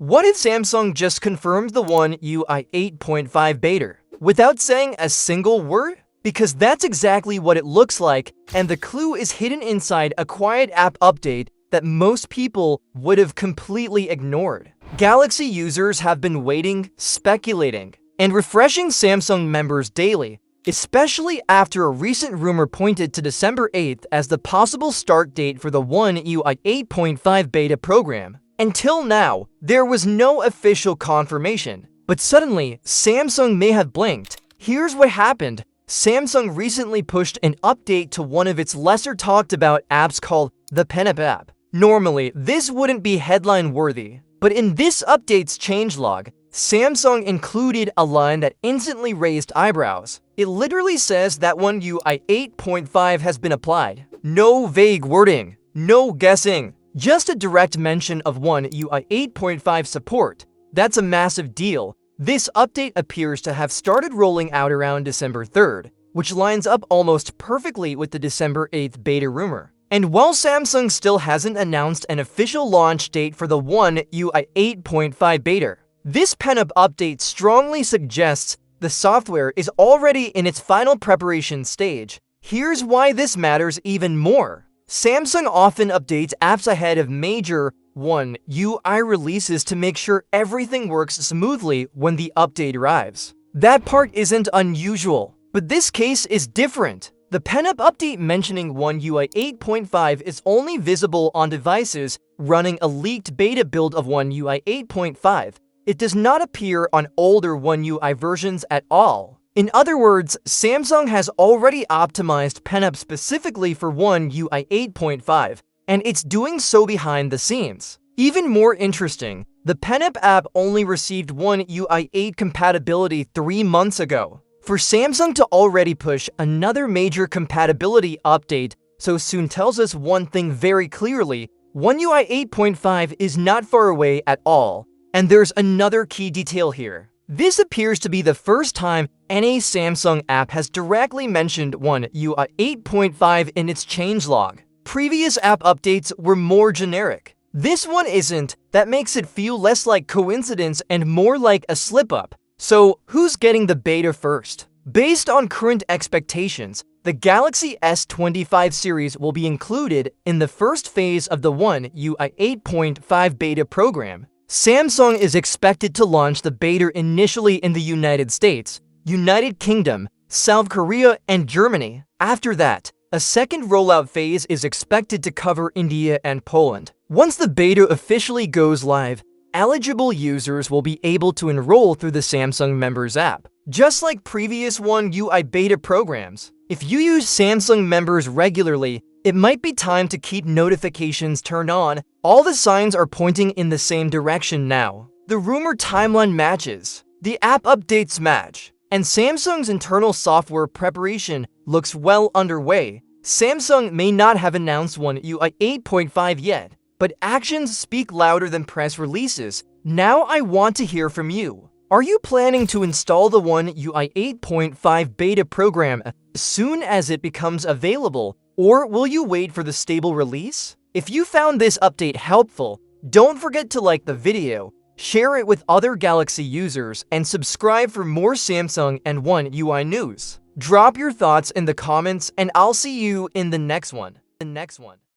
What if Samsung just confirmed the One UI 8.5 beta without saying a single word? Because that's exactly what it looks like, and the clue is hidden inside a quiet app update that most people would have completely ignored. Galaxy users have been waiting, speculating, and refreshing Samsung members daily, especially after a recent rumor pointed to December 8th as the possible start date for the One UI 8.5 beta program. Until now, there was no official confirmation, but suddenly, Samsung may have blinked. Here's what happened. Samsung recently pushed an update to one of its lesser talked about apps called the Pen app. Normally, this wouldn't be headline-worthy, but in this update's changelog, Samsung included a line that instantly raised eyebrows. It literally says that One UI 8.5 has been applied. No vague wording, no guessing. Just a direct mention of One UI 8.5 support. That's a massive deal. This update appears to have started rolling out around December 3rd, which lines up almost perfectly with the December 8th beta rumor. And while Samsung still hasn't announced an official launch date for the One UI 8.5 beta, this Pen update strongly suggests the software is already in its final preparation stage. Here's why this matters even more. Samsung often updates apps ahead of major One UI releases to make sure everything works smoothly when the update arrives. That part isn't unusual, but this case is different. The Pen update mentioning One UI 8.5 is only visible on devices running a leaked beta build of One UI 8.5. It does not appear on older One UI versions at all. In other words, Samsung has already optimized Pen specifically for One UI 8.5, and it's doing so behind the scenes. Even more interesting, the Pen app only received One UI 8 compatibility 3 months ago. For Samsung to already push another major compatibility update so soon tells us one thing very clearly: One UI 8.5 is not far away at all. And there's another key detail here. This appears to be the first time any Samsung app has directly mentioned One UI 8.5 in its changelog. Previous app updates were more generic. This one isn't. That makes it feel less like coincidence and more like a slip-up. So, who's getting the beta first? Based on current expectations, the Galaxy S25 series will be included in the first phase of the One UI 8.5 beta program. Samsung is expected to launch the beta initially in the United States, United Kingdom, South Korea, and Germany. After that, a second rollout phase is expected to cover India and Poland. Once the beta officially goes live, eligible users will be able to enroll through the Samsung Members app, just like previous One UI beta programs. If you use Samsung Members regularly, it might be time to keep notifications turned on. All the signs are pointing in the same direction now. The rumor timeline matches, the app updates match, and Samsung's internal software preparation looks well underway. Samsung may not have announced One UI 8.5 yet, but actions speak louder than press releases. Now I want to hear from you. Are you planning to install the One UI 8.5 beta program as soon as it becomes available, or will you wait for the stable release? If you found this update helpful, don't forget to like the video, share it with other Galaxy users, and subscribe for more Samsung and One UI news. Drop your thoughts in the comments, and I'll see you in the next one.